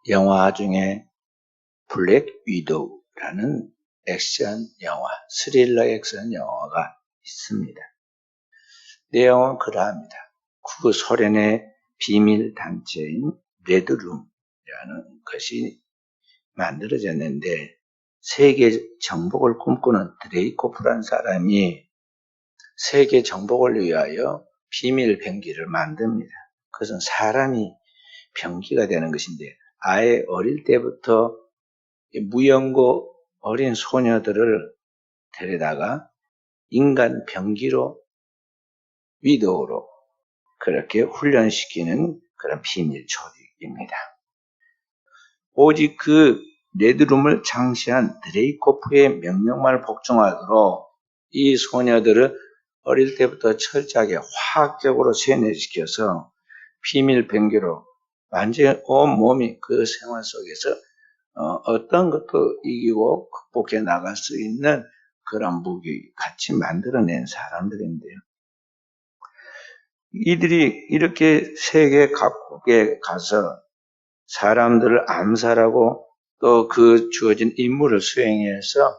영화 중에 블랙 위도우라는 액션 영화, 스릴러 액션 영화가 있습니다. 내용은 그러합니다. 소련의 비밀 단체인 레드룸이라는 것이 만들어졌는데 세계 정복을 꿈꾸는 드레이코프라는 사람이 세계 정복을 위하여 비밀 병기를 만듭니다. 그것은 사람이 병기가 되는 것인데 아예 어릴 때부터 무연고 어린 소녀들을 데려다가 인간 병기로 위도우로 그렇게 훈련시키는 그런 비밀 조직입니다. 오직 그 레드룸을 창시한 드레이코프의 명령만을 복종하도록 이 소녀들을 어릴 때부터 철저하게 화학적으로 세뇌시켜서 비밀 병기로 완전히 온몸이 그 생활 속에서 어떤 것도 이기고 극복해 나갈 수 있는 그런 무기 같이 만들어낸 사람들인데요. 이들이 이렇게 세계 각국에 가서 사람들을 암살하고 또 그 주어진 임무를 수행해서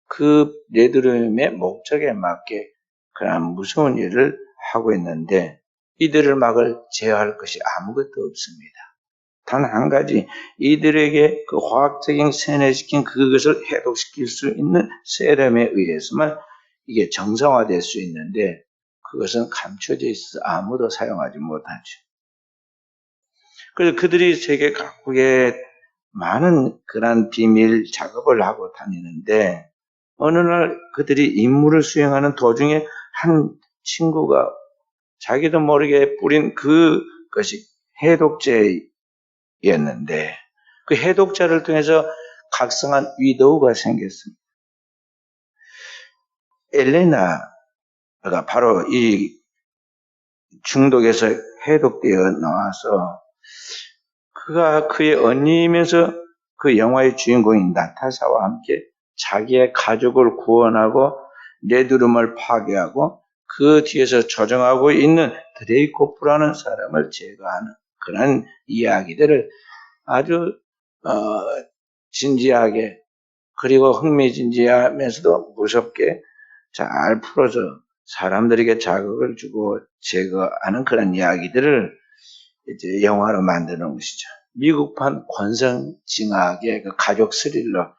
그 레드룸의 목적에 맞게 그런 무서운 일을 하고 있는데 이들을 막을 제어할 것이 아무것도 없습니다. 단 한 가지, 이들에게 그 화학적인 세뇌시킨 그것을 해독시킬 수 있는 세럼에 의해서만 이게 정상화될 수 있는데 그것은 감춰져 있어 아무도 사용하지 못하죠. 그래서 그들이 세계 각국에 많은 그런 비밀 작업을 하고 다니는데 어느 날 그들이 임무를 수행하는 도중에 한 친구가 자기도 모르게 뿌린 그것이 해독제였는데 그 해독제를 통해서 각성한 위도우가 생겼습니다. 엘레나가 바로 이 중독에서 해독되어 나와서 그가 그의 언니이면서 그 영화의 주인공인 나타샤와 함께 자기의 가족을 구원하고 레드룸을 파괴하고 그 뒤에서 조정하고 있는 드레이코프라는 사람을 제거하는 그런 이야기들을 아주 진지하게 그리고 흥미진진하면서도 무섭게 잘 풀어서 사람들에게 자극을 주고 제거하는 그런 이야기들을 이제 영화로 만드는 것이죠. 미국판 권선징악의 그 가족 스릴러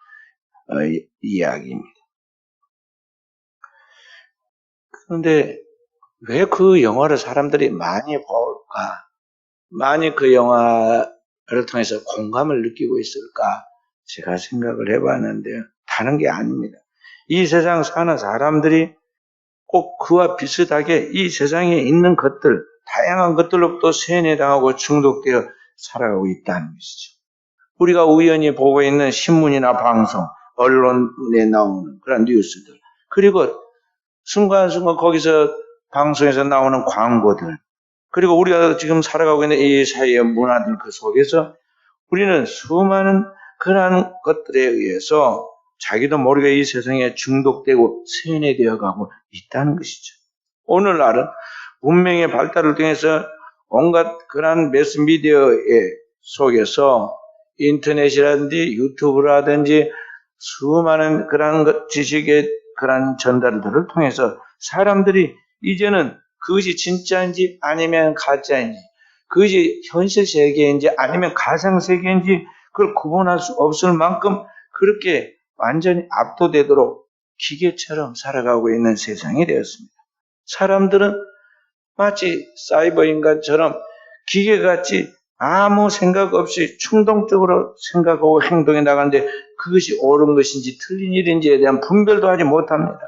이야기입니다. 그런데 왜 그 영화를 사람들이 많이 볼까? 많이 그 영화를 통해서 공감을 느끼고 있을까? 제가 생각을 해봤는데요. 다른 게 아닙니다. 이 세상 사는 사람들이 꼭 그와 비슷하게 이 세상에 있는 것들, 다양한 것들로부터 세뇌당하고 중독되어 살아가고 있다는 것이죠. 우리가 우연히 보고 있는 신문이나 방송, 언론에 나오는 그런 뉴스들, 그리고 순간순간 거기서 방송에서 나오는 광고들, 그리고 우리가 지금 살아가고 있는 이 사회의 문화들 그 속에서 우리는 수많은 그러한 것들에 의해서 자기도 모르게 이 세상에 중독되고 세뇌되어 가고 있다는 것이죠. 오늘날은 문명의 발달을 통해서 온갖 그러한 매스미디어의 속에서 인터넷이라든지 유튜브라든지 수많은 그러한 지식의 그러한 전달들을 통해서 사람들이 이제는 그것이 진짜인지 아니면 가짜인지 그것이 현실 세계인지 아니면 가상 세계인지 그걸 구분할 수 없을 만큼 그렇게 완전히 압도되도록 기계처럼 살아가고 있는 세상이 되었습니다. 사람들은 마치 사이버 인간처럼 기계같이 아무 생각 없이 충동적으로 생각하고 행동해 나가는데 그것이 옳은 것인지 틀린 일인지에 대한 분별도 하지 못합니다.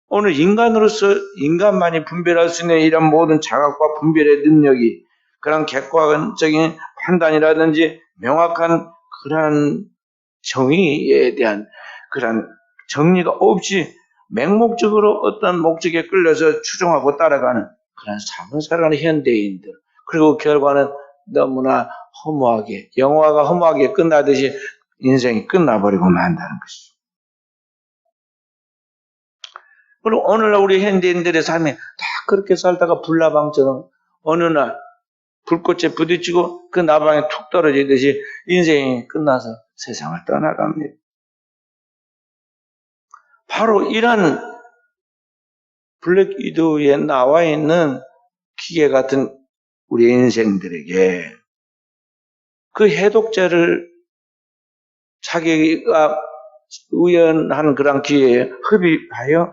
오늘 인간으로서 인간만이 분별할 수 있는 이런 모든 자각과 분별의 능력이 그런 객관적인 판단이라든지 명확한 그러한 정의에 대한 그런 정리가 없이 맹목적으로 어떤 목적에 끌려서 추종하고 따라가는 그런 삶을 살아가는 현대인들, 그리고 결과는 너무나 허무하게, 영화가 허무하게 끝나듯이 인생이 끝나버리고 만다는 것이죠. 그리고 오늘날 우리 현대인들의 삶이 다 그렇게 살다가 불나방처럼 어느 날 불꽃에 부딪히고 그 나방에 툭 떨어지듯이 인생이 끝나서 세상을 떠나갑니다. 바로 이런 블랙 위도우에 나와 있는 기계 같은 우리 인생들에게 그 해독제를 자기가 우연한 그런 기회에 흡입하여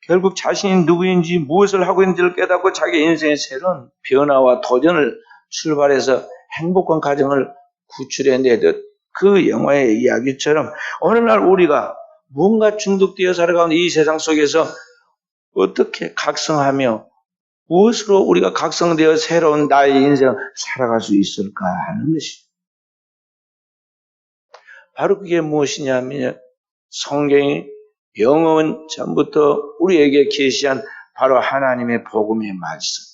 결국 자신이 누구인지 무엇을 하고 있는지를 깨닫고 자기 인생의 새로운 변화와 도전을 출발해서 행복한 가정을 구출해내듯 그 영화의 이야기처럼 어느 날 우리가 뭔가 중독되어 살아가는 이 세상 속에서 어떻게 각성하며 무엇으로 우리가 각성되어 새로운 나의 인생을 살아갈 수 있을까 하는 것이죠. 바로 그게 무엇이냐면 성경이 영원 전부터 우리에게 계시한 바로 하나님의 복음의 말씀,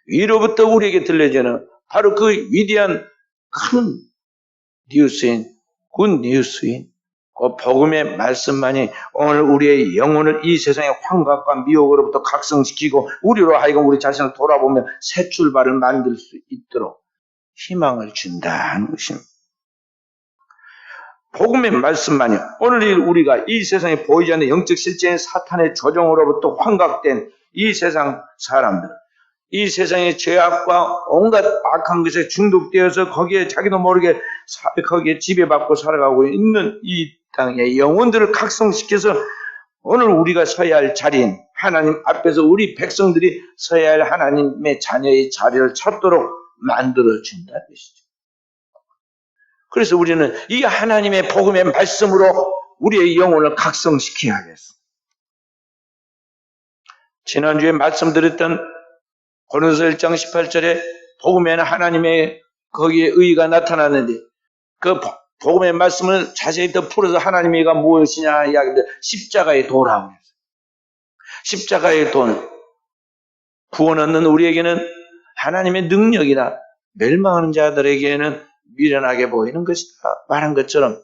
위로부터 우리에게 들려지는 바로 그 위대한 큰 뉴스인, 굿 뉴스인 그 복음의 말씀만이 오늘 우리의 영혼을 이 세상의 환각과 미혹으로부터 각성시키고 우리로 하여금 우리 자신을 돌아보며 새 출발을 만들 수 있도록 희망을 준다 하는 것입니다. 복음의 말씀만이 오늘 우리가 이 세상에 보이지 않는 영적 실제인 사탄의 조종으로부터 환각된 이 세상 사람들, 이 세상의 죄악과 온갖 악한 것에 중독되어서 거기에 자기도 모르게 거기에 지배받고 살아가고 있는 이 땅의 영혼들을 각성시켜서 오늘 우리가 서야 할 자리인 하나님 앞에서 우리 백성들이 서야 할 하나님의 자녀의 자리를 찾도록 만들어준다는 것이죠. 그래서 우리는 이 하나님의 복음의 말씀으로 우리의 영혼을 각성시켜야겠어. 지난주에 말씀드렸던 고린도서 1장 18절에 복음에는 하나님의 거기에 의의가 나타났는데 그 복음의 말씀을 자세히 더 풀어서 하나님의 의의가 무엇이냐 이야기인데 십자가의 도라고 했어요. 십자가의 도는 구원 얻는 우리에게는 하나님의 능력이나 멸망하는 자들에게는 미련하게 보이는 것이다 말한 것처럼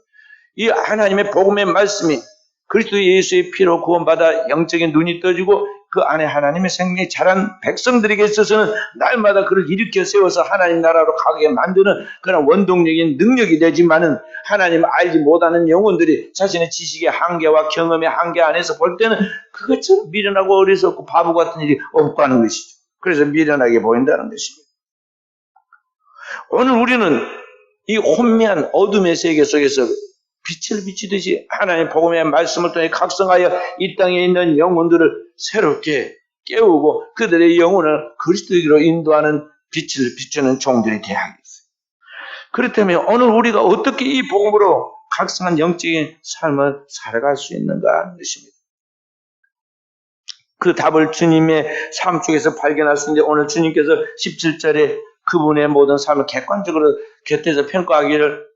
이 하나님의 복음의 말씀이 그리스도 예수의 피로 구원받아 영적인 눈이 떠지고 그 안에 하나님의 생명이 자란 백성들에게 있어서는 날마다 그를 일으켜 세워서 하나님 나라로 가게 만드는 그런 원동력인 능력이 되지만은 하나님을 알지 못하는 영혼들이 자신의 지식의 한계와 경험의 한계 안에서 볼 때는 그것처럼 미련하고 어리석고 바보 같은 일이 없고 하는 것이죠. 그래서 미련하게 보인다는 것입니다. 오늘 우리는 이 혼미한 어둠의 세계 속에서 빛을 비치듯이 하나님의 복음의 말씀을 통해 각성하여 이 땅에 있는 영혼들을 새롭게 깨우고 그들의 영혼을 그리스도로 인도하는 빛을 비추는 종들이 되어야겠어요. 그렇다면 오늘 우리가 어떻게 이 복음으로 각성한 영적인 삶을 살아갈 수 있는가 하는 것입니다. 그 답을 주님의 삶 속에서 발견할 수 있는데 오늘 주님께서 17절에 그분의 모든 삶을 객관적으로 곁에서 평가하기를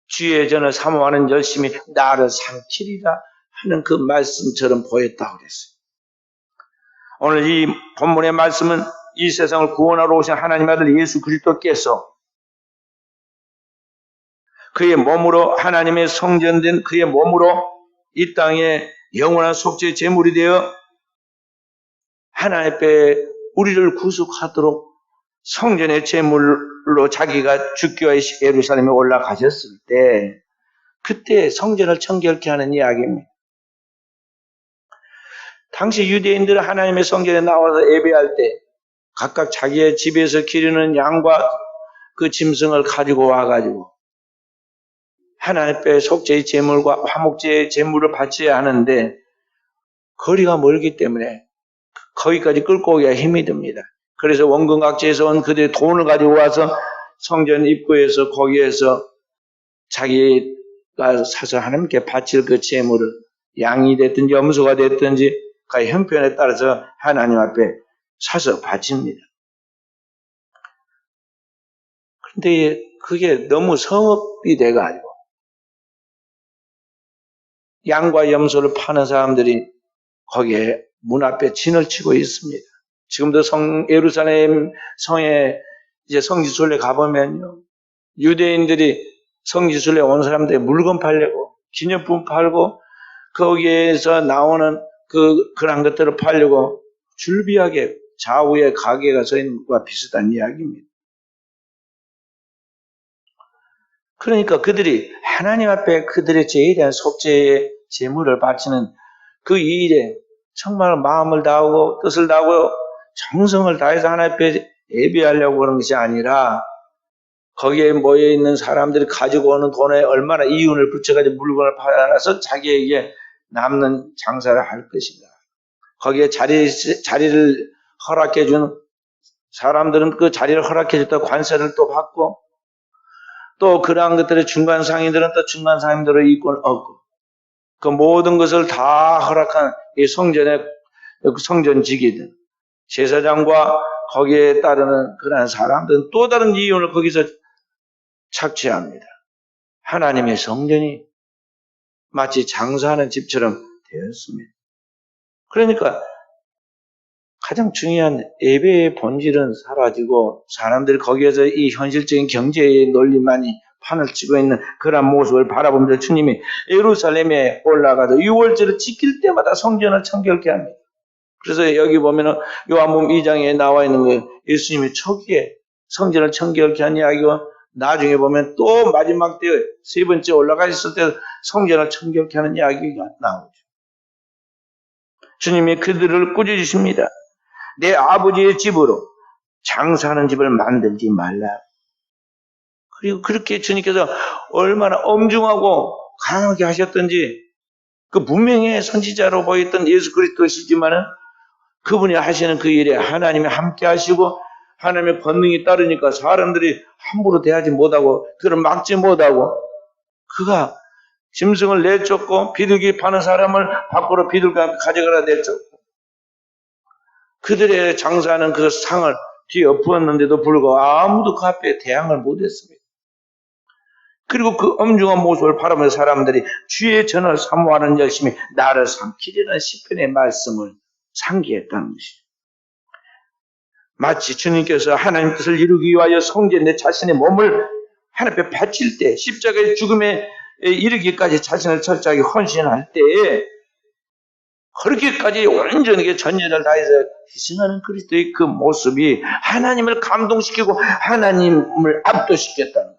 주의 전을 사모하는 열심히 나를 삼키리라 하는 그 말씀처럼 보였다고 그랬어요. 오늘 이 본문의 말씀은 이 세상을 구원하러 오신 하나님 아들 예수 그리스도께서 그의 몸으로 하나님의 성전된 그의 몸으로 이 땅에 영원한 속죄 제물이 되어 하나님 앞에 우리를 구속하도록 성전의 제물로 자기가 죽기 위해 예루살렘에 올라가셨을 때 그때 성전을 청결케 하는 이야기입니다. 당시 유대인들은 하나님의 성전에 나와서 예배할 때 각각 자기의 집에서 기르는 양과 그 짐승을 가지고 와가지고 하나님 앞에 속죄의 제물과 화목제의 제물을 바쳐야 하는데 거리가 멀기 때문에 거기까지 끌고 오기가 힘이 듭니다. 그래서 원근각지에서 온 그들의 돈을 가지고 와서 성전 입구에서 거기에서 자기가 사서 하나님께 바칠 그 제물을 양이 됐든지 염소가 됐든지 그 형편에 따라서 하나님 앞에 사서 바칩니다. 그런데 그게 너무 성업이 돼가지고 양과 염소를 파는 사람들이 거기에 문 앞에 진을 치고 있습니다. 지금도 예루살렘 성에 이제 성지순례 가보면요. 유대인들이 성지순례 온 사람들이 물건 팔려고, 기념품 팔고, 거기에서 나오는 그런 것들을 팔려고 줄비하게 좌우에 가게가 서 있는 것과 비슷한 이야기입니다. 그러니까 그들이 하나님 앞에 그들의 죄에 대한 속죄의 제물을 바치는 그 일에 정말 마음을 다하고 뜻을 다하고 정성을 다해서 하나님 앞에 예배하려고 하는 것이 아니라 거기에 모여있는 사람들이 가지고 오는 돈에 얼마나 이윤을 붙여가지고 물건을 팔아서 자기에게 남는 장사를 할 것인가. 거기에 자리를 허락해준 사람들은 그 자리를 허락해줬다 관세를 또 받고 또 그러한 것들의 중간 상인들은 또 중간 상인들의 이권을 얻고 그 모든 것을 다 허락한 이 성전의 성전직이든 제사장과 거기에 따르는 그러한 사람들은 또 다른 이윤을 거기서 착취합니다. 하나님의 성전이 마치 장사하는 집처럼 되었습니다. 그러니까 가장 중요한 예배의 본질은 사라지고 사람들이 거기에서 이 현실적인 경제의 논리만이 판을 치고 있는 그런 모습을 바라보면서 주님이 예루살렘에 올라가서 유월절을 지킬 때마다 성전을 청결케 합니다. 그래서 여기 보면은 요한복음 2장에 나와 있는 거 예수님이 초기에 성전을 청결케 한 이야기고 나중에 보면 또 마지막 때 세 번째 올라가셨을 때 성전을 청결케 하는 이야기가 나오죠. 주님이 그들을 꾸짖으십니다. 내 아버지의 집으로 장사하는 집을 만들지 말라. 그리고 그렇게 주님께서 얼마나 엄중하고 강하게 하셨던지 그 분명히 선지자로 보였던 예수 그리스도시지만은 그분이 하시는 그 일에 하나님이 함께 하시고 하나님의 권능이 따르니까 사람들이 함부로 대하지 못하고 그를 막지 못하고 그가 짐승을 내쫓고 비둘기 파는 사람을 밖으로 비둘기한테 가져가라 내쫓고 그들의 장사하는 그 상을 뒤엎었는데도 불구하고 아무도 그 앞에 대항을 못했습니다. 그리고 그 엄중한 모습을 바라보면서 사람들이 주의 전을 사모하는 열심히 나를 삼키려는 시편의 말씀을 상기했다는 것이죠. 마치 주님께서 하나님 뜻을 이루기 위하여 성전에 내 자신의 몸을 하나님 앞에 바칠 때 십자가의 죽음에 이르기까지 자신을 철저하게 헌신할 때에 그렇게까지 온전하게 전념을 다해서 희생하는 그리스도의 그 모습이 하나님을 감동시키고 하나님을 압도시켰다는 거예요.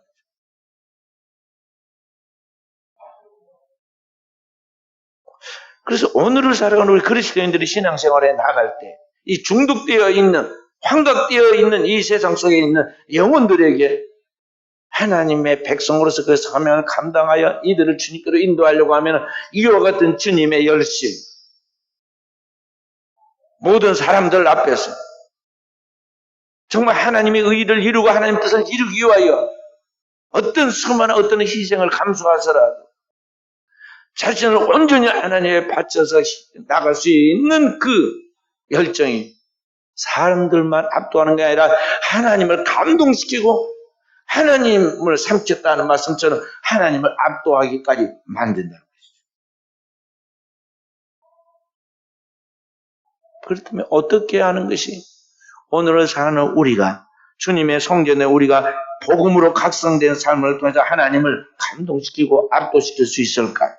그래서 오늘을 살아가는 우리 그리스도인들이 신앙생활에 나갈 때 이 중독되어 있는 환각되어 있는 이 세상 속에 있는 영혼들에게 하나님의 백성으로서 그 사명을 감당하여 이들을 주님께로 인도하려고 하면 이와 같은 주님의 열심 모든 사람들 앞에서 정말 하나님의 의를 이루고 하나님의 뜻을 이루기 위하여 어떤 수많은 어떤 희생을 감수하서라도 자신을 온전히 하나님에 바쳐서 나갈 수 있는 그 열정이 사람들만 압도하는 게 아니라 하나님을 감동시키고 하나님을 삼켰다는 말씀처럼 하나님을 압도하기까지 만든다는 것이죠. 그렇다면 어떻게 하는 것이 오늘을 사는 우리가 주님의 성전에 우리가 복음으로 각성된 삶을 통해서 하나님을 감동시키고 압도시킬 수 있을까?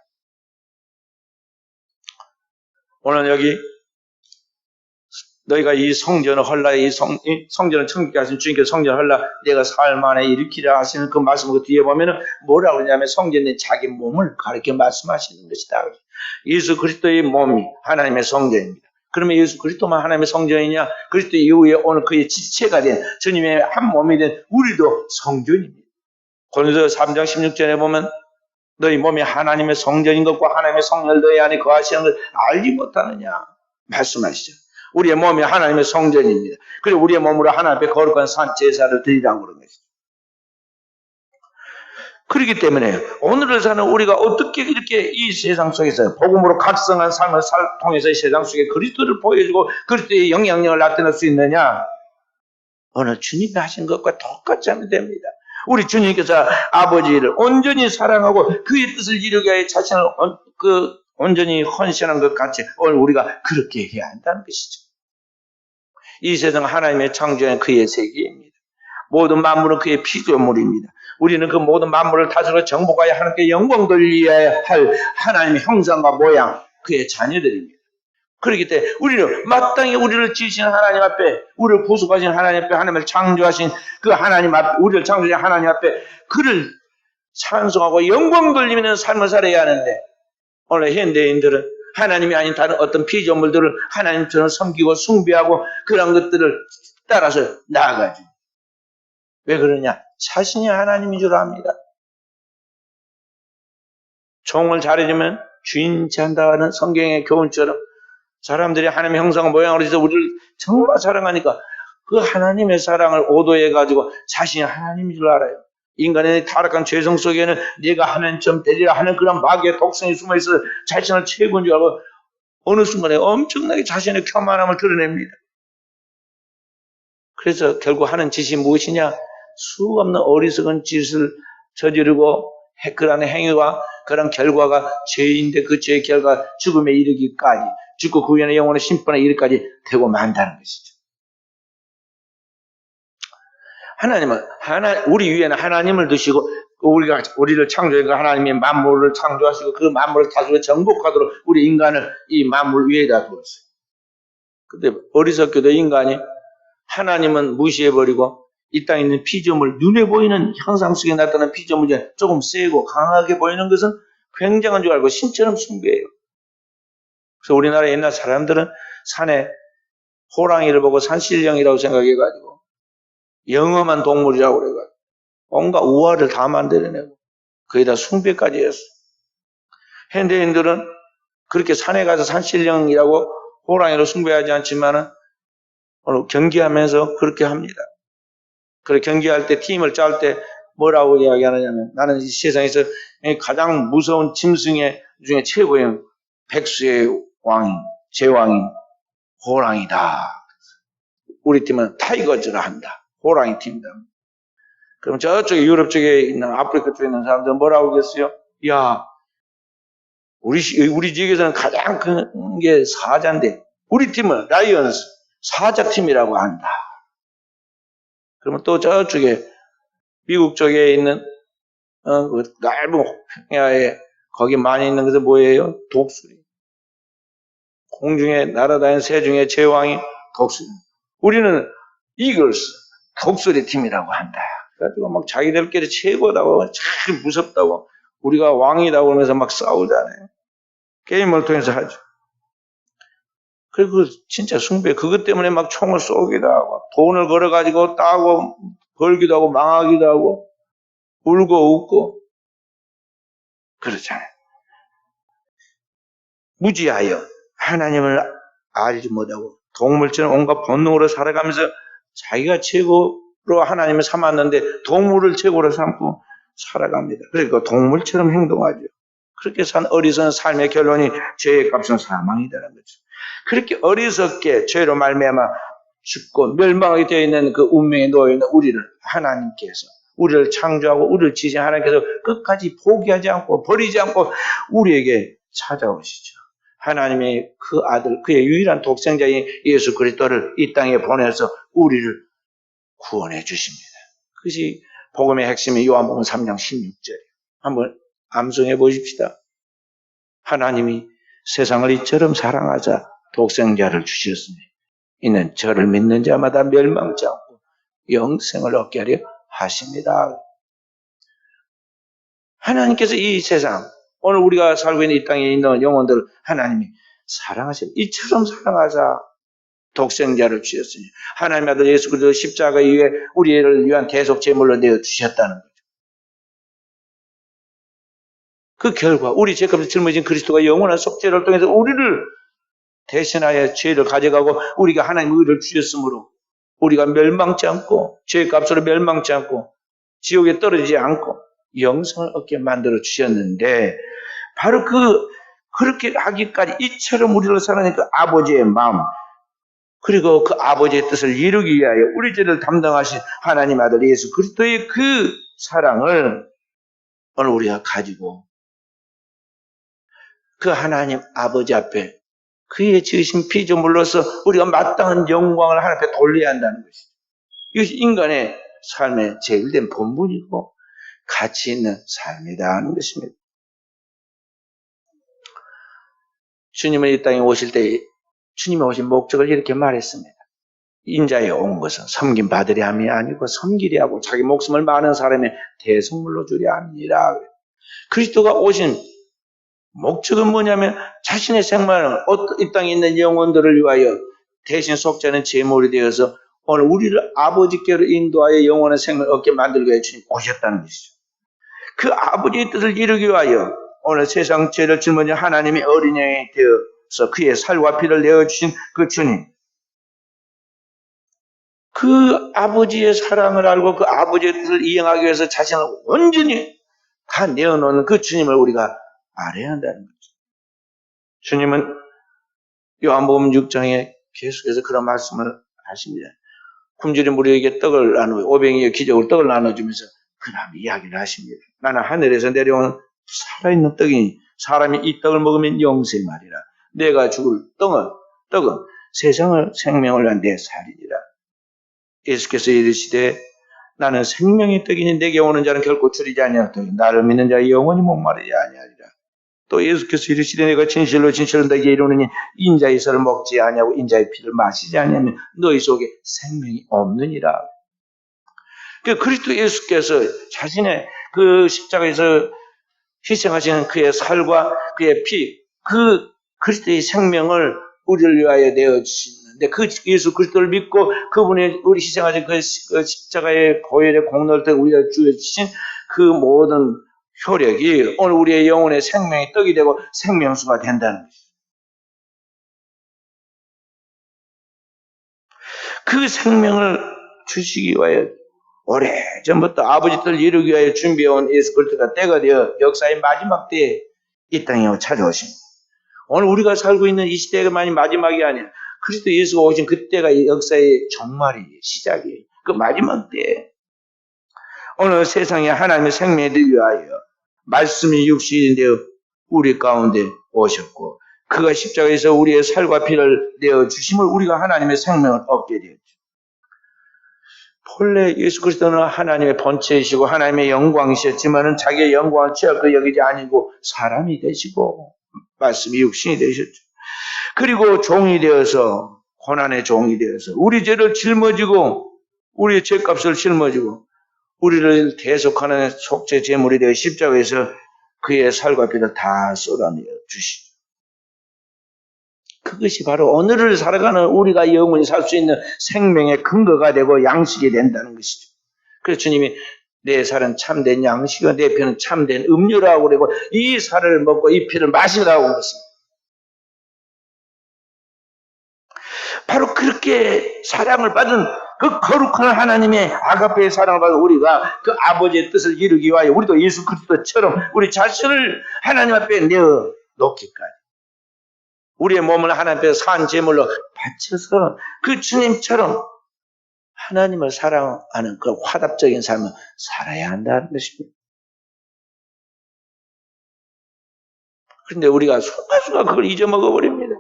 오늘 여기 너희가 이 성전을 헐라, 이 성전을 청결케 하신 주님께서 성전을 헐라, 내가 사흘 만에 일으키라 하시는 그 말씀 그 뒤에 보면은 뭐라고 그러냐면 성전에 자기 몸을 가르쳐 말씀하시는 것이다. 예수 그리스도의 몸이 하나님의 성전입니다. 그러면 예수 그리스도만 하나님의 성전이냐? 그리스도 이후에 오늘 그의 지체가 된 주님의 한 몸이 된 우리도 성전입니다. 고린도서 3장 16절에 보면 너희 몸이 하나님의 성전인 것과 하나님의 성령을 너희 안에 거하시는 걸 알지 못하느냐 말씀하시죠. 우리의 몸이 하나님의 성전입니다. 그리고 우리의 몸으로 하나님 앞에 거룩한 산 제사를 드리라고 그런 것이죠. 그렇기 때문에 오늘을 사는 우리가 어떻게 이렇게 이 세상 속에서 복음으로 각성한 삶을 통해서 이 세상 속에 그리스도를 보여주고 그리스도의 영향력을 나타낼 수 있느냐? 오늘 주님이 하신 것과 똑같이 하면 됩니다. 우리 주님께서 아버지를 온전히 사랑하고 그의 뜻을 이루게 하여 자신을 온전히 헌신한 것 같이 오늘 우리가 그렇게 해야 한다는 것이죠. 이 세상 하나님의 창조한 그의 세계입니다. 모든 만물은 그의 피조물입니다. 우리는 그 모든 만물을 다스려 정복하여 하나님께 영광 돌려야 할 하나님의 형상과 모양, 그의 자녀들입니다. 그렇기 때문에 우리는 마땅히 우리를 지으신 하나님 앞에, 우리를 구속하신 하나님 앞에, 하나님을 창조하신 그 하나님 앞에, 우리를 창조하신 하나님 앞에 그를 찬송하고 영광 돌리는 삶을 살아야 하는데 오늘 현대인들은 하나님이 아닌 다른 어떤 피조물들을 하나님처럼 섬기고 숭배하고 그런 것들을 따라서 나아가죠. 왜 그러냐? 자신이 하나님인 줄 압니다. 종을 잘해주면 주인 취한다는 성경의 교훈처럼 사람들이 하나님의 형상 모양으로 해서 우리를 정말 사랑하니까 그 하나님의 사랑을 오도해가지고 자신이 하나님인 줄 알아요. 인간의 타락한 죄성 속에는 내가 하나님처럼 되리라 하는 그런 마귀의 독성이 숨어있어 자신을 최고인 줄 알고 어느 순간에 엄청나게 자신의 교만함을 드러냅니다. 그래서 결국 하는 짓이 무엇이냐? 수없는 어리석은 짓을 저지르고 그런 행위와 그런 결과가 죄인데 그 죄의 결과 죽음에 이르기까지 죽고 그 후에는 영원의 심판에 이르기까지 되고 만다는 것이죠. 하나님은 우리 위에는 하나님을 두시고 우리를 창조해서 하나님의 만물을 창조하시고 그 만물을 다스려 정복하도록 우리 인간을 이 만물 위에다 두었어요. 근데 어리석게도 인간이 하나님은 무시해버리고 이 땅에 있는 피조물, 눈에 보이는 형상 속에 나타나는 피조물 중에 조금 세고 강하게 보이는 것은 굉장한 줄 알고 신처럼 숭배해요. 그래서 우리나라 옛날 사람들은 산에 호랑이를 보고 산신령이라고 생각해가지고 영험한 동물이라고 그래가지고 온갖 우화를 다 만들어내고 거기다 숭배까지 했어. 현대인들은 그렇게 산에 가서 산신령이라고 호랑이로 숭배하지 않지만은 경기하면서 그렇게 합니다. 그래 경기할 때 팀을 짤 때 뭐라고 이야기하느냐면 나는 이 세상에서 가장 무서운 짐승의 중에 최고의 백수의 왕인 제왕인 호랑이다. 우리 팀은 타이거즈라 한다. 호랑이 팀이다. 그럼 저쪽에 유럽 쪽에 있는 아프리카 쪽에 있는 사람들은 뭐라고 하겠어요? 야, 우리 지역에서는 가장 큰 게 사자인데 우리 팀은 라이언스 사자 팀이라고 한다. 그러면 또 저쪽에 미국 쪽에 있는 그 넓은 평야에 거기 많이 있는 것은 뭐예요? 독수리. 공중에 날아다니는 새 중에 제왕이 독수리. 우리는 이글스 독수리 팀이라고 한다. 그래가지고 막 자기들끼리 최고다고 참 무섭다고 우리가 왕이라고 하면서 막 싸우잖아요. 게임을 통해서 하죠. 그리고 진짜 숭배 그것 때문에 막 총을 쏘기도 하고 돈을 걸어가지고 따고 벌기도 하고 망하기도 하고 울고 웃고 그러잖아요. 무지하여 하나님을 알지 못하고 동물처럼 온갖 본능으로 살아가면서 자기가 최고로 하나님을 삼았는데 동물을 최고로 삼고 살아갑니다. 그러니까 동물처럼 행동하죠. 그렇게 산 어리석은 삶의 결론이 죄의 값은 사망이라는 거죠. 그렇게 어리석게 죄로 말미암아 죽고 멸망하게 되어 있는 그 운명에 놓여 있는 우리를 하나님께서 우리를 창조하고 우리를 지신 하나님께서 끝까지 포기하지 않고 버리지 않고 우리에게 찾아오시죠. 하나님의 그 아들, 그의 유일한 독생자인 예수 그리스도를 이 땅에 보내서 우리를 구원해 주십니다. 그것이 복음의 핵심이 요한복음 3장 16절이에요. 한번 암송해 보십시다. 하나님이 세상을 이처럼 사랑하자 독생자를 주셨으니 이는 저를 믿는 자마다 멸망치 않고 영생을 얻게 하려 하십니다. 하나님께서 이 세상 오늘 우리가 살고 있는 이 땅에 있는 영혼들을 하나님이 사랑하시는 이처럼 사랑하자 독생자를 주셨으니 하나님의 아들 예수 그리스도 십자가 이후에 우리를 위한 대속 제물로 내어 주셨다는 거죠. 그 결과 우리 죄값을 짊어진 그리스도가 영원한 속죄를 통해서 우리를 대신하여 죄를 가져가고 우리가 하나님의 의를 주셨으므로 우리가 멸망치 않고 죄값으로 멸망치 않고 지옥에 떨어지지 않고 영생을 얻게 만들어 주셨는데 바로 그렇게 하기까지 이처럼 우리를 사랑하니까 아버지의 마음 그리고 그 아버지의 뜻을 이루기 위하여 우리 죄를 담당하신 하나님 아들 예수 그리스도의 그 사랑을 오늘 우리가 가지고 그 하나님 아버지 앞에 그의 지으신 피조물로서 우리가 마땅한 영광을 하나님 앞에 돌려야 한다는 것이죠. 이것이 인간의 삶의 제일된 본분이고 가치 있는 삶이다 하는 것입니다. 주님은 이 땅에 오실 때 주님이 오신 목적을 이렇게 말했습니다. 인자에 온 것은 섬긴 받으려 함이 아니고 섬기려 하고 자기 목숨을 많은 사람의 대성물로 주려 함이니라. 그리스도가 오신 목적은 뭐냐면 자신의 생명을 이 땅에 있는 영혼들을 위하여 대신 속죄하는 제물이 되어서 오늘 우리를 아버지께로 인도하여 영원한 생명을 얻게 만들기 위해 주님 오셨다는 것이죠. 그 아버지의 뜻을 이루기 위하여 오늘 세상 죄를 짊어진 하나님의 어린 양이 되어서 그의 살과 피를 내어주신 그 주님, 그 아버지의 사랑을 알고 그 아버지의 뜻을 이행하기 위해서 자신을 온전히 다 내어놓는 그 주님을 우리가 알아야 한다는 거죠. 주님은 요한복음 6장에 계속해서 그런 말씀을 하십니다. 굶주린 무리에게 떡을 나누고 오병이의 기적으로 떡을 나눠주면서 그 다음 이야기를 하십니다. 나는 하늘에서 내려온 살아있는 떡이니 사람이 이 떡을 먹으면 영생 말이라. 내가 죽을 떡은 세상을 생명을 위한 내 살이니라. 예수께서 이르시되 나는 생명의 떡이니 내게 오는 자는 결코 줄이지 아니하고 나를 믿는 자의 영원히 목마르지 아니하리라. 또 예수께서 이르시되 내가 진실로 너에게 이르노니 인자의 살을 먹지 아니하고 인자의 피를 마시지 아니하면 너희 속에 생명이 없느니라. 그리스도 예수께서 자신의 그 십자가에서 희생하시는 그의 살과 그의 피, 그 그리스도의 생명을 우리를 위하여 내어주시는데 그 예수 그리스도를 믿고 그분이 우리 희생하신 그 십자가의 보혈의 공로를 통해 우리가 주어주신 그 모든 효력이 오늘 우리의 영혼의 생명의 떡이 되고 생명수가 된다는 것이죠. 그 생명을 주시기 위하여 오래전부터 아버지 뜻을 이루기 위하여 준비해온 예수 그리스도가 때가 되어 역사의 마지막 때에 이 땅에 찾아오십니다. 오늘 우리가 살고 있는 이 시대가 마지막이 아니라 그리스도 예수가 오신 그때가 역사의 종말이에요. 시작이에요. 그 마지막 때에 오늘 세상에 하나님의 생명을 드리기 위하여 말씀이 육신이 되어 우리 가운데 오셨고 그가 십자가에서 우리의 살과 피를 내어주심을 우리가 하나님의 생명을 얻게 되었죠. 본래 예수 그리스도는 하나님의 본체이시고 하나님의 영광이셨지만은 자기의 영광을 취하고 여기지 아니고 사람이 되시고 말씀이 육신이 되셨죠. 그리고 종이 되어서 고난의 종이 되어서 우리 죄를 짊어지고 우리의 죄값을 짊어지고 우리를 대속하는 속죄 제물이 되어 십자가에서 그의 살과 피를 다 쏟아내어 주시죠. 그것이 바로 오늘을 살아가는 우리가 영원히 살 수 있는 생명의 근거가 되고 양식이 된다는 것이죠. 그래서 주님이 내 살은 참된 양식이고 내 피는 참된 음료라고 그러고 이 살을 먹고 이 피를 마시라고 그랬습니다. 바로 그렇게 사랑을 받은 그 거룩한 하나님의 아가페의 사랑을 받은 우리가 그 아버지의 뜻을 이루기 위하여 우리도 예수 그리스도처럼 우리 자신을 하나님 앞에 내어놓기까지 우리의 몸을 하나님 앞에 산 제물로 바쳐서 그 주님처럼 하나님을 사랑하는 그 화답적인 삶을 살아야 한다는 것입니다. 그런데 우리가 순간순간 그걸 잊어먹어버립니다.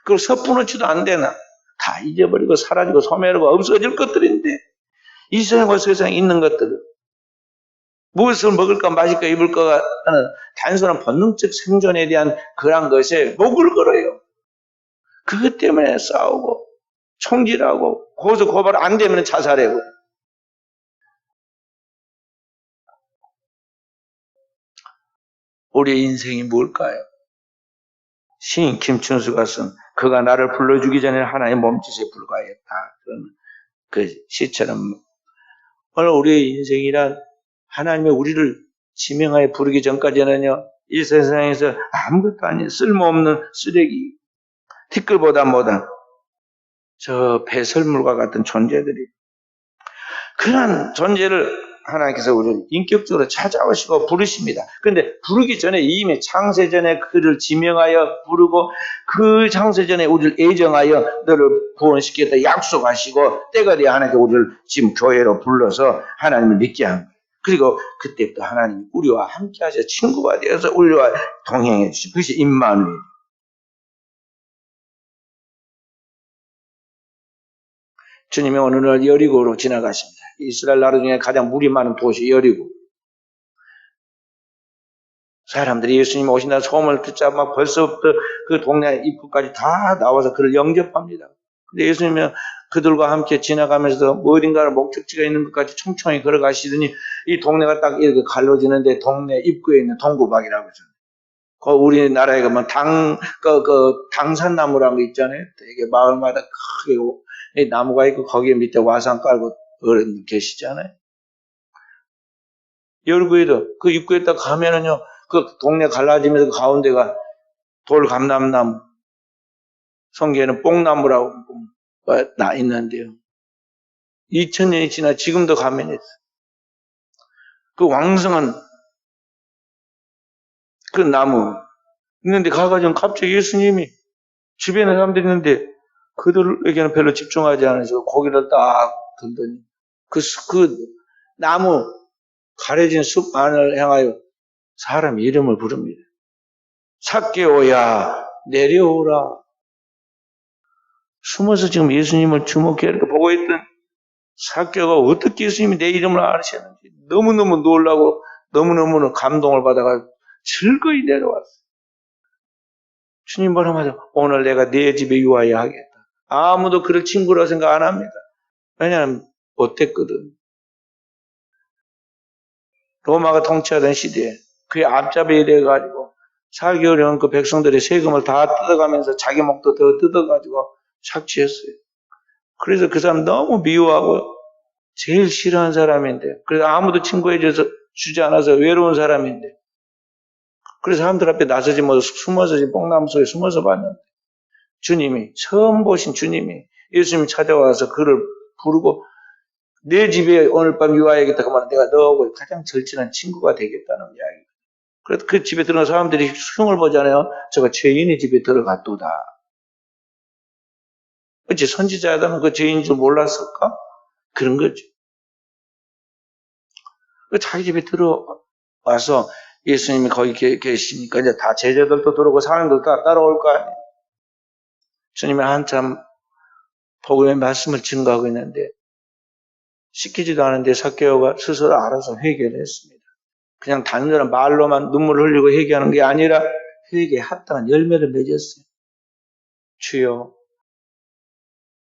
그걸 섣부르지도 안 되나. 다 잊어버리고 사라지고 소멸하고 없어질 것들인데 이 세상과 세상에 있는 것들은 무엇을 먹을까 마실까 입을까 하는 단순한 본능적 생존에 대한 그런 것에 목을 걸어요. 그것 때문에 싸우고 총질하고 고소 고발 안 되면 자살하고. 우리의 인생이 뭘까요? 시인 김춘수가 쓴 그가 나를 불러주기 전에 하나의 몸짓에 불과했다. 그런 그 시처럼 오늘 우리의 인생이란 하나님의 우리를 지명하여 부르기 전까지는요, 이 세상에서 아무것도 아닌 쓸모없는 쓰레기, 티끌보다 못한 저 배설물과 같은 존재들이 그런 존재를 하나님께서 우리를 인격적으로 찾아오시고 부르십니다. 그런데 부르기 전에 이미 창세전에 그를 지명하여 부르고 그 창세전에 우리를 애정하여 너를 구원시키겠다 약속하시고 때가 되어 하나님께 우리를 지금 교회로 불러서 하나님을 믿게 한 거예요. 그리고 그때부터 하나님이 우리와 함께 하셔 친구가 되어서 우리와 동행해 주시고 그것이 임마누엘. 주님이 어느 날 여리고로 지나가십니다. 이스라엘 나라 중에 가장 물이 많은 도시 여리고. 사람들이 예수님 오신다는 소문을 듣자 막 벌써부터 그 동네 입구까지 다 나와서 그를 영접합니다. 근데 예수님은 그들과 함께 지나가면서 어딘가에 목적지가 있는 것까지 총총히 걸어가시더니 이 동네가 딱 이렇게 갈라지는데 동네 입구에 있는 동구박이라고 하죠. 그 우리나라에 가면 당산나무라는 거 있잖아요. 되게 마을마다 크게 나무가 있고 거기에 밑에 와상 깔고 어른 계시잖아요. 열구에도 그 입구에 딱 가면은요, 그 동네 갈라지면서 그 가운데가 돌감람나무, 성경에는 뽕나무라고 나 있는데요. 2000년이 지나 지금도 가면이 있어요. 그 왕성한 그 나무 있는데 가가지고 갑자기 예수님이 주변에 사람들이 있는데 그들에게는 별로 집중하지 않으시고 고개를 딱 들더니 그 나무 가려진 숲 안을 향하여 사람 이름을 부릅니다. 삭개오야 내려오라. 숨어서 지금 예수님을 주목해 이렇게 보고 있던 삭개오가 어떻게 예수님이 내 이름을 아시는지 너무너무 놀라고 너무너무 감동을 받아가 즐거이 내려왔어요. 주님 말하마자 오늘 내가 내 집에 유하여 하겠다. 아무도 그를 친구라 생각 안 합니다. 왜냐하면 못됐거든. 로마가 통치하던 시대에 그의 앞잡이에 이래가지고 살기 어려운 그 백성들의 세금을 다 뜯어가면서 자기 목도 더 뜯어가지고 착취했어요. 그래서 그 사람 너무 미워하고 제일 싫어하는 사람인데 그래서 아무도 친구해줘서 주지 않아서 외로운 사람인데 그래서 사람들 앞에 나서지 못해서 숨어서 뽕나무 속에 숨어서 봤는데 주님이 처음 보신 주님이 예수님이 찾아와서 그를 부르고 내 집에 오늘 밤 유하야겠다 그러면 내가 너하고 가장 절친한 친구가 되겠다는 이야기. 그래서 그 집에 들어간 사람들이 흉을 보잖아요. 저가 죄인의 집에 들어갔도다. 어찌 선지자라면 그 죄인인 줄 몰랐을까? 그런 거죠. 자기 집에 들어와서 예수님이 거기 계시니까 이제 다 제자들도 들어오고 사람들도 다 따라올 거 아니에요. 주님이 한참 복음의 말씀을 증거하고 있는데 시키지도 않은데 삭개오가 스스로 알아서 회개를 했습니다. 그냥 단순한 말로만 눈물을 흘리고 회개하는 게 아니라 회개에 합당한 열매를 맺었어요. 주여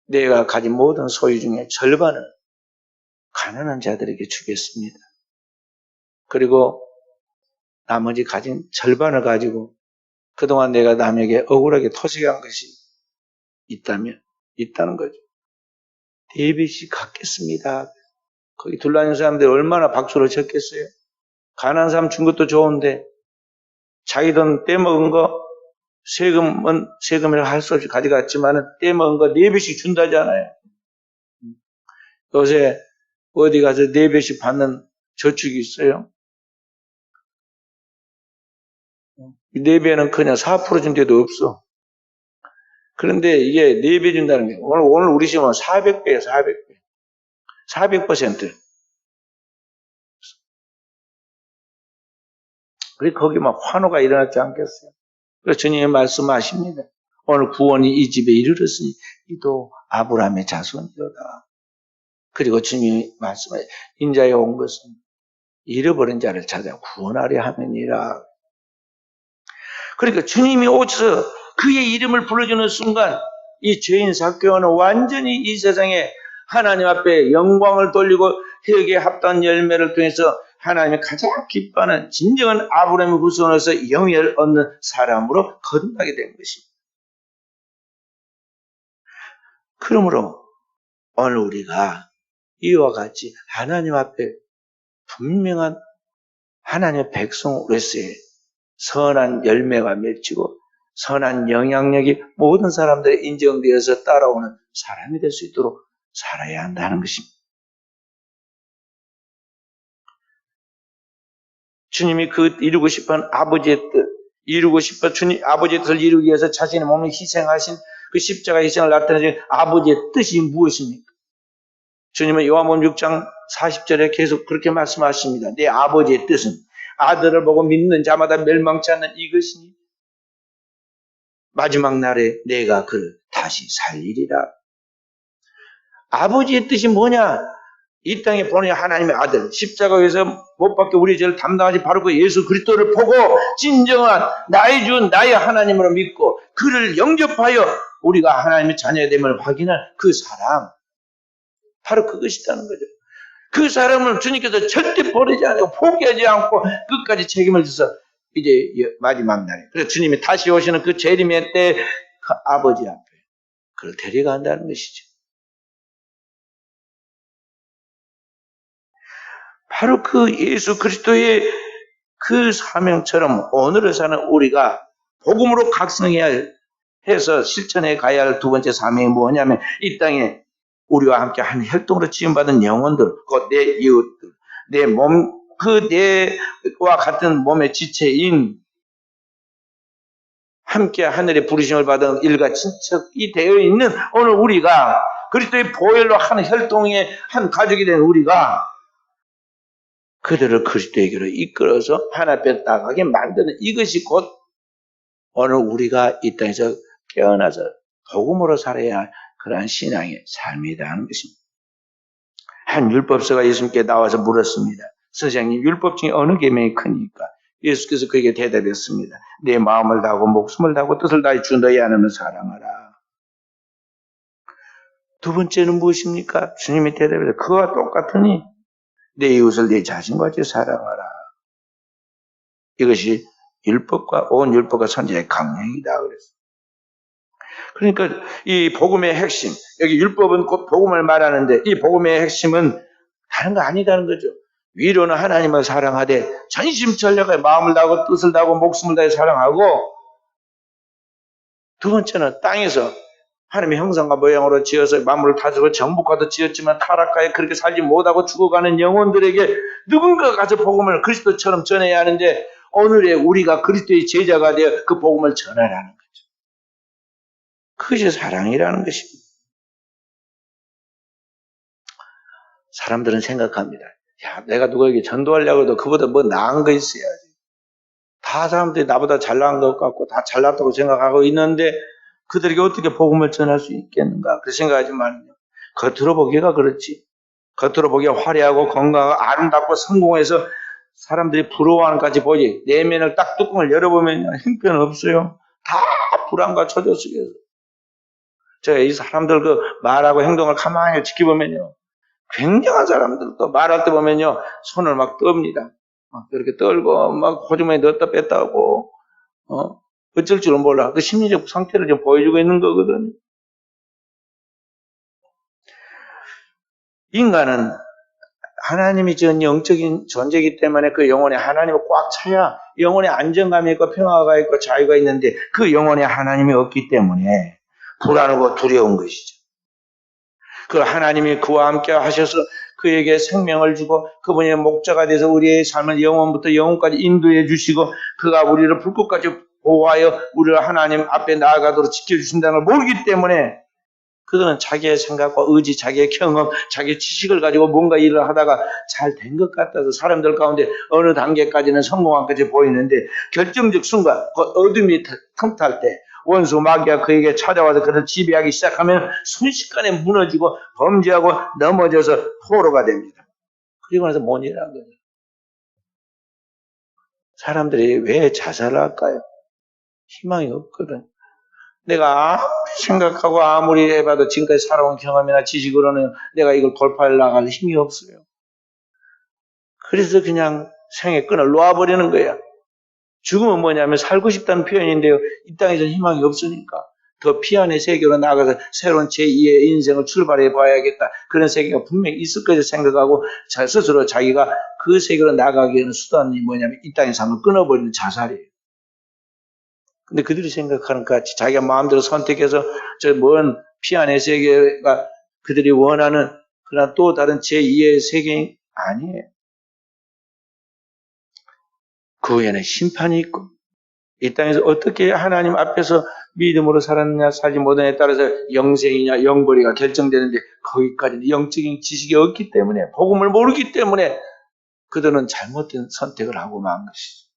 내가 가진 모든 소유 중에 절반을 가난한 자들에게 주겠습니다. 그리고 나머지 가진 절반을 가지고 그동안 내가 남에게 억울하게 토식한 것이 있다는 거죠. 데이빗이 갖겠습니다. 거기 둘러있는 사람들이 얼마나 박수를 쳤겠어요. 가난한 사람 준 것도 좋은데 자기 돈 떼먹은 거 세금이라 할 수 없이 가져갔지만 떼먹은 거 4배씩 준다잖아요. 요새 어디 가서 4배씩 받는 저축이 있어요. 4배는 그냥 4% 준 데도 없어. 그런데 이게 4배 준다는 게 오늘 우리 시험은 400배예요. 400배. 400%. 그래 거기 막 환호가 일어났지 않겠어요? 그래서 주님이 말씀하십니다. 오늘 구원이 이 집에 이르렀으니 이도 아브라함의 자손이로다. 그리고 주님이 말씀하여 인자에 온 것은 잃어버린 자를 찾아 구원하려 함이니라. 그러니까 주님이 오셔서 그의 이름을 불러주는 순간 이 죄인 삭개오는 완전히 이 세상에 하나님 앞에 영광을 돌리고 회개에 합당한 열매를 통해서 하나님이 가장 기뻐하는 진정한 아브라함의 후손으로서 영예를 얻는 사람으로 거듭나게 된 것입니다. 그러므로 오늘 우리가 이와 같이 하나님 앞에 분명한 하나님의 백성으로서의 선한 열매가 맺히고 선한 영향력이 모든 사람들의 인정되어서 따라오는 사람이 될 수 있도록 살아야 한다는 것입니다. 주님이 그 이루고 싶은 아버지의 뜻, 주님 아버지의 뜻을 이루기 위해서 자신의 몸을 희생하신 그 십자가 희생을 나타내신 아버지의 뜻이 무엇입니까? 주님은 요한복음 6장 40절에 계속 그렇게 말씀하십니다. 내 아버지의 뜻은 아들을 보고 믿는 자마다 멸망치 않는 이것이니 마지막 날에 내가 그를 다시 살리리라. 아버지의 뜻이 뭐냐? 이 땅에 보낸 하나님의 아들, 십자가에서 못 박혀 우리 죄를 담당하지 바로 그 예수 그리스도를 보고 진정한 나의 주, 나의 하나님으로 믿고 그를 영접하여 우리가 하나님의 자녀됨을 확인한 그 사람, 바로 그것이라는 거죠. 그 사람을 주님께서 절대 버리지 않고 포기하지 않고 끝까지 책임을 져서 이제 마지막 날에, 그래서 주님이 다시 오시는 그 재림의 때 그 아버지 앞에 그를 데려간다는 것이죠. 바로 그 예수 그리스도의 그 사명처럼 오늘을 사는 우리가 복음으로 각성해야 해서 실천해 가야 할 두 번째 사명이 뭐냐면, 이 땅에 우리와 함께 한 혈통으로 지음받은 영혼들, 그 내 이웃들, 내 몸, 그 내와 같은 몸의 지체인 함께 하늘의 부르심을 받은 일가 친척이 되어 있는 오늘 우리가, 그리스도의 보혈로 한 혈통의 한 가족이 된 우리가 그들을 그리스도에게로 이끌어서 하나님 앞에 나가게 만드는, 이것이 곧 오늘 우리가 이 땅에서 깨어나서 복음으로 살아야 할 그러한 신앙의 삶이라는 것입니다. 한 율법서가 예수님께 나와서 물었습니다. 선생님, 율법 중에 어느 계명이 크니까? 예수께서 그에게 대답했습니다. 내 마음을 다하고 목숨을 다하고 뜻을 다해 주 너희 하나님을 사랑하라. 두 번째는 무엇입니까? 주님이 대답해서 그와 똑같으니 내 이웃을 내 자신과 같이 사랑하라. 이것이 율법과 온 율법과 선지자의 강령이다 그랬어요. 그러니까 이 복음의 핵심, 여기 율법은 곧 복음을 말하는데 이 복음의 핵심은 다른 거 아니다는 거죠. 위로는 하나님을 사랑하되 전심전력에 마음을 다하고 뜻을 다하고 목숨을 다해 사랑하고, 두 번째는 땅에서 하나님의 형상과 모양으로 지어서 만물을 다스리고 정복하도 지었지만 타락하여 그렇게 살지 못하고 죽어가는 영혼들에게 누군가 가서 복음을 그리스도처럼 전해야 하는데, 오늘의 우리가 그리스도의 제자가 되어 그 복음을 전하라는 거죠. 그것이 사랑이라는 것입니다. 사람들은 생각합니다. 야, 내가 누구에게 전도하려고 해도 그보다 뭐 나은 거 있어야지. 다 사람들이 나보다 잘난 것 같고 다 잘났다고 생각하고 있는데 그들에게 어떻게 복음을 전할 수 있겠는가? 그 생각하지만 겉으로 보기가 그렇지. 겉으로 보기가 화려하고 건강하고 아름답고 성공해서 사람들이 부러워하는 것까지 보지, 내면을 딱 뚜껑을 열어보면 형편없어요. 다 불안과 초조 속에서. 제가 이 사람들 그 말하고 행동을 가만히 지켜보면요, 굉장한 사람들도 말할 때 보면요, 손을 막 떱니다. 이렇게 떨고, 막 호주머니에 넣었다 뺐다 하고, 어쩔 줄은 몰라. 그 심리적 상태를 좀 보여주고 있는 거거든요. 인간은 하나님이 전 영적인 존재이기 때문에 그 영혼에 하나님을 꽉 차야 영혼에 안정감이 있고 평화가 있고 자유가 있는데, 그 영혼에 하나님이 없기 때문에 불안하고 두려운 것이죠. 그 하나님이 그와 함께 하셔서 그에게 생명을 주고 그분의 목자가 돼서 우리의 삶을 영원부터 영원까지 인도해 주시고 그가 우리를 불꽃까지 보호하여 우리를 하나님 앞에 나아가도록 지켜주신다는 걸 모르기 때문에 그들은 자기의 생각과 의지, 자기의 경험, 자기의 지식을 가지고 뭔가 일을 하다가 잘 된 것 같아서 사람들 가운데 어느 단계까지는 성공한 것이 보이는데, 결정적 순간, 그 어둠이 틈탈 때 원수 마귀가 그에게 찾아와서 그를 지배하기 시작하면 순식간에 무너지고 범죄하고 넘어져서 포로가 됩니다. 그리고 나서 뭔 일을 한 거예요? 사람들이 왜 자살을 할까요? 희망이 없거든. 내가 아무리 생각하고 아무리 해봐도 지금까지 살아온 경험이나 지식으로는 내가 이걸 돌파해 나갈 힘이 없어요. 그래서 그냥 생의 끈을 놓아버리는 거야. 죽음은 뭐냐면 살고 싶다는 표현인데요, 이 땅에서는 희망이 없으니까 더 피안의 세계로 나가서 새로운 제2의 인생을 출발해 봐야겠다, 그런 세계가 분명히 있을 거라 생각하고 스스로 자기가 그 세계로 나가기 위한 수단이 뭐냐면 이 땅의 삶을 끊어버리는 자살이에요. 근데 그들이 생각하는 것 같이 자기가 마음대로 선택해서 저 먼 피안의 세계가 그들이 원하는 그러나 또 다른 제2의 세계가 아니에요. 그 후에는 심판이 있고, 이 땅에서 어떻게 하나님 앞에서 믿음으로 살았느냐 살지 못하느냐에 따라서 영생이냐 영벌이가 결정되는데, 거기까지는 영적인 지식이 없기 때문에, 복음을 모르기 때문에 그들은 잘못된 선택을 하고 만 것이죠.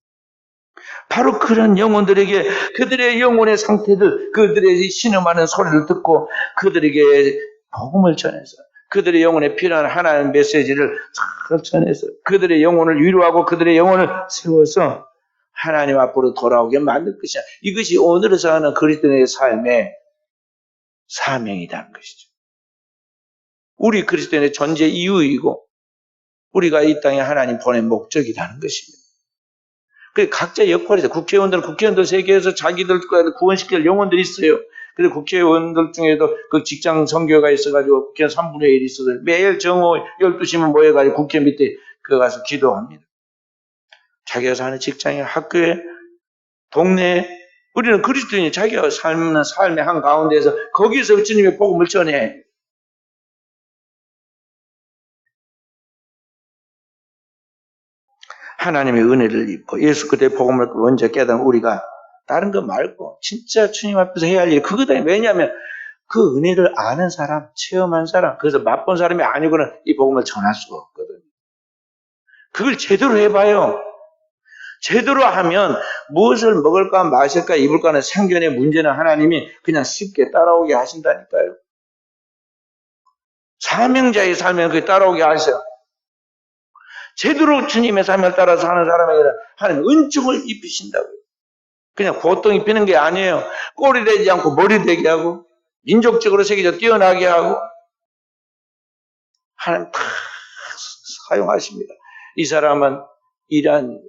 바로 그런 영혼들에게 그들의 영혼의 상태들, 그들의 신음하는 소리를 듣고 그들에게 복음을 전해서 그들의 영혼에 필요한 하나님의 메시지를 잘 전해서 그들의 영혼을 위로하고 그들의 영혼을 세워서 하나님 앞으로 돌아오게 만들 것이야. 이것이 오늘을 사는 그리스도인의 삶의 사명이라는 것이죠. 우리 그리스도인의 존재 이유이고 우리가 이 땅에 하나님 보낸 목적이라는 것입니다. 각자 역할이 있어요. 국회의원들 세계에서 자기들 구원시킬 영혼들이 있어요. 그래서 국회의원들 중에도 그 직장 선교가 있어가지고 국회 3분의 1이 있어서 매일 정오 12시면 모여가지고 국회 밑에 가서 기도합니다. 자기가 사는 직장에, 학교에, 동네에, 우리는 그리스도인이 자기가 삶의 한가운데에서 거기서 주님의 복음을 전해. 하나님의 은혜를 입고 예수 그리스도의 복음을 먼저 깨달은 우리가 다른 거 말고 진짜 주님 앞에서 해야 할 일이 그거다. 왜냐하면 그 은혜를 아는 사람, 체험한 사람, 그래서 맛본 사람이 아니고는 이 복음을 전할 수가 없거든요. 그걸 제대로 해봐요. 제대로 하면 무엇을 먹을까 마실까 입을까 하는 생존의 문제는 하나님이 그냥 쉽게 따라오게 하신다니까요. 사명자의 삶을 그렇게 따라오게 하셔요. 제대로 주님의 삶을 따라 사는 사람에게는 하나님 은총을 입히신다고요. 그냥 고통 입히는 게 아니에요. 꼴이 되지 않고 머리 되게 하고 민족적으로 세계적으로 뛰어나게 하고 하나님 다 사용하십니다. 이 사람은 이런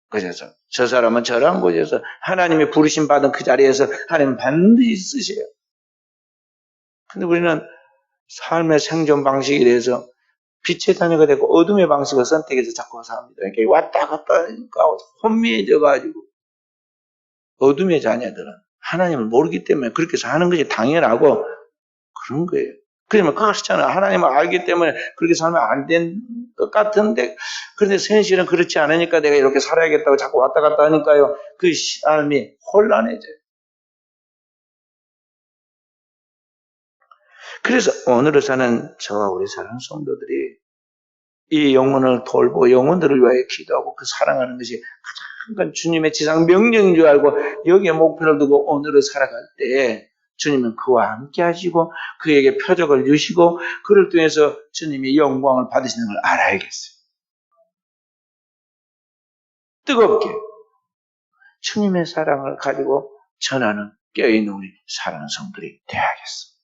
곳에서 저 사람은 저런 곳에서 하나님의 부르심 받은 그 자리에서 하나님 반드시 쓰셔요. 근데 우리는 삶의 생존 방식에 대해서 빛의 자녀가 되고 어둠의 방식을 선택해서 자꾸 삽니다. 그러니까 왔다 갔다 하니까 혼미해져가지고 어둠의 자녀들은 하나님을 모르기 때문에 그렇게 사는 것이 당연하고 그런 거예요. 그러면 그렇잖아요. 하나님을 알기 때문에 그렇게 살면 안 된 것 같은데 그런데 현실은 그렇지 않으니까 내가 이렇게 살아야겠다고 자꾸 왔다 갔다 하니까요. 그 삶이 혼란해져요. 그래서 오늘을 사는 저와 우리 사랑하는 성도들이 이 영혼을 돌보고 영혼들을 위하여 기도하고 그 사랑하는 것이 가장 큰 주님의 지상 명령인 줄 알고 여기에 목표를 두고 오늘을 살아갈 때 주님은 그와 함께 하시고 그에게 표적을 주시고 그를 통해서 주님이 영광을 받으시는 걸 알아야겠어요. 뜨겁게 주님의 사랑을 가지고 전하는 깨어있는 우리 사랑하는 성들이 되어야겠어요.